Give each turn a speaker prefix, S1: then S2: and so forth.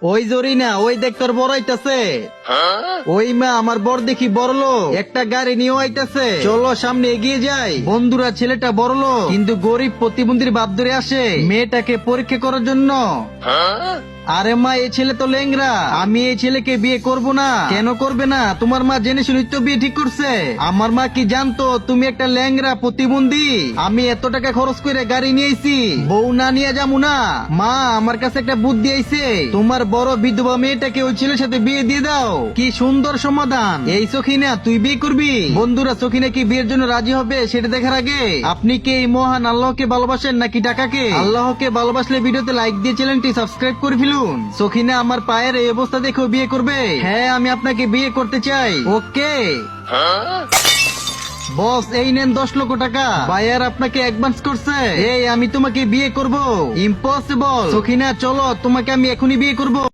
S1: ওই জরি না, ওই দেখ তোর বড় আইতাছে। ওই মা, আমার বর দেখি বড়লো একটা গাড়ি নিয়ে আইতাছে। চলো সামনে এগিয়ে যাই। বন্ধুরা, ছেলেটা বড়লো কিন্তু গরিব প্রতিবন্ধীর বাপ ধরে আসে মেয়েটাকে পরীক্ষা করার জন্য। আরে মা, এই ছেলে তো লেংরা, আমি এই ছেলেকে বিয়ে করব না। কেন করবে না? তোমার মা জেনে শুনে তো বিয়ে ঠিক করছে। আমার মা কি জানতো তুমি একটা ল্যাংরা প্রতিবন্ধী? আমি এত টাকা খরচ করে গাড়ি নিয়েছি, বউ না নিয়ে যাবো না? মা, আমার কাছে একটা বুদ্ধি আইছে, তোমার বড় বিধবা মেয়েটাকে ওই ছেলের সাথে বিয়ে দিয়ে দাও। কি সুন্দর সমাধান। এই সখিনা, তুই বিয়ে করবি? বন্ধুরা, সখিনা কি বিয়ের জন্য রাজি হবে সেটা দেখার আগে আপনি কি এই মহান আল্লাহকে ভালোবাসেন নাকি টাকাকে? আল্লাহকে ভালোবাসলে ভিডিওতে লাইক দিয়ে চ্যানেলটি সাবস্ক্রাইব করে ফেলুন। সখিনা আমার পায়ের এই অবস্থা দেখেও বিয়ে করবে? হ্যাঁ, আমি আপনাকে বিয়ে করতে চাই। ওকে বস, এই নেন 10 লক্ষ টাকা। বায়ার আপনাকে অ্যাডভান্স করছে। এই, আমি তোমাকে বিয়ে করব। ইম্পসিবল। সখিনা চলো, তোমাকে আমি এখনই বিয়ে করব।